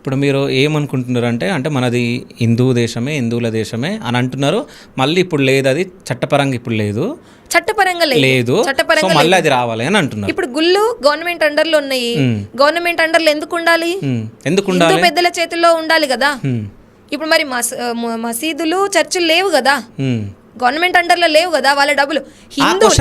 ఇప్పుడు మీరు ఏమనుకుంటున్నారు అంటే మనది హిందూ దేశమే, హిందువుల దేశమే అని అంటున్నారు. మళ్ళీ ఇప్పుడు లేదు, అది చట్టపరంగా ఇప్పుడు లేదు, చట్టపరంగా లేదు, సో మళ్ళీ అది రావాలి అని అంటున్నారు. ఇప్పుడు గుళ్ళు గవర్నమెంట్ అండర్ లో ఉన్నాయి. గవర్నమెంట్ అండర్ లో ఎందుకు ఉండాలి? హిందూ పెద్దల చేతుల్లో ఉండాలి కదా. ఇప్పుడు మరి మసీదులు, చర్చిలు లేవు కదా, గవర్నమెంట్ అండర్ లో లేవు కదా, వాళ్ళ డబ్బులు.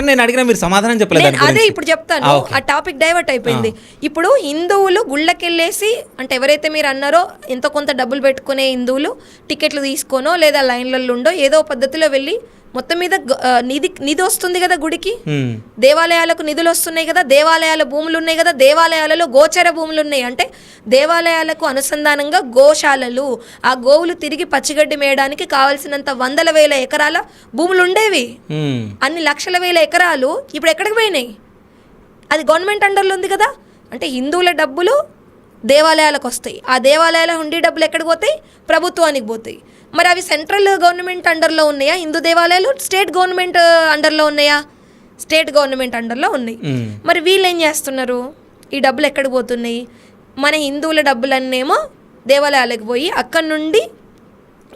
నేను అడిగిన మీరు సమాధానం చెప్పలేదు. అదే ఇప్పుడు చెప్తాను, ఆ టాపిక్ డైవర్ట్ అయిపోయింది. ఇప్పుడు హిందువులు గుళ్ళకెళ్ళేసి, అంటే ఎవరైతే మీరు అన్నారో ఎంతో కొంత డబ్బులు పెట్టుకునే హిందువులు టికెట్లు తీసుకోనో లేదా లైన్లలో ఉండో ఏదో పద్ధతిలో వెళ్ళి మొత్తం మీద నిధి వస్తుంది కదా గుడికి, దేవాలయాలకు నిధులు వస్తున్నాయి కదా, దేవాలయాల భూములు ఉన్నాయి కదా, దేవాలయాలలో గోచర భూములు ఉన్నాయి. అంటే దేవాలయాలకు అనుసంధానంగా గోశాలలు, ఆ గోవులు తిరిగి పచ్చిగడ్డి మేయడానికి కావాల్సినంత వందల వేల ఎకరాల భూములు ఉండేవి. అన్ని లక్షల వేల ఎకరాలు ఇప్పుడు ఎక్కడికి పోయినాయి? అది గవర్నమెంట్ అండర్లో ఉంది కదా. అంటే హిందువుల డబ్బులు దేవాలయాలకు వస్తాయి, ఆ దేవాలయాల హుండీ డబ్బులు ఎక్కడికి పోతాయి? ప్రభుత్వానికి పోతాయి. మరి అవి సెంట్రల్ గవర్నమెంట్ అండర్లో ఉన్నాయా? హిందూ దేవాలయాలు స్టేట్ గవర్నమెంట్ అండర్లో ఉన్నాయా? స్టేట్ గవర్నమెంట్ అండర్లో ఉన్నాయి. మరి వీళ్ళు ఏం చేస్తున్నారు? ఈ డబ్బులు ఎక్కడికి పోతున్నాయి? మన హిందువుల డబ్బులన్నేమో దేవాలయాలకు పోయి అక్కడి నుండి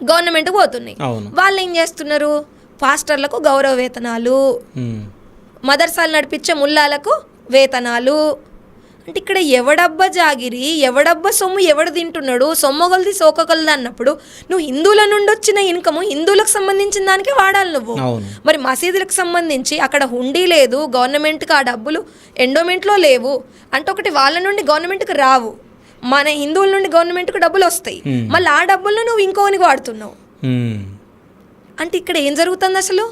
గవర్నమెంట్కి పోతున్నాయి. వాళ్ళు ఏం చేస్తున్నారు? పాస్టర్లకు గౌరవ వేతనాలు, మదర్సాలు నడిపించే ముల్లాలకు వేతనాలు. అంటే ఇక్కడ ఎవడబ్బా జాగిరి, ఎవడబ్బా సొమ్ము ఎవడు తింటున్నాడు? సొమ్మగొలది సోకగలది అన్నప్పుడు నువ్వు హిందువుల నుండి వచ్చిన ఇన్కమ్ హిందువులకు సంబంధించిన దానికే వాడాలి నువ్వు. మరి మసీదులకు సంబంధించి అక్కడ హుండీ లేదు, గవర్నమెంట్కి ఆ డబ్బులు ఎండోమెంట్లో లేవు అంటే ఒకటి వాళ్ళ నుండి గవర్నమెంట్కి రావు, మన హిందువుల నుండి గవర్నమెంట్కి డబ్బులు వస్తాయి, మళ్ళీ ఆ డబ్బులను నువ్వు ఇంకోనికి వాడుతున్నావు. అంటే ఇక్కడ ఏం జరుగుతుంది అసలు?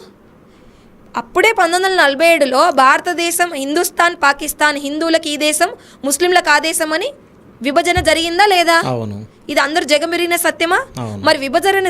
అప్పుడే 1947లో భారతదేశం, హిందుస్థాన్, పాకిస్తాన్, హిందువులకు ఈ దేశం, ముస్లింలకు ఆ దేశం అని విభజన జరిగిందా లేదా? ఇది అందరూ జగమెరిగిన సత్యమా? మరి విభజన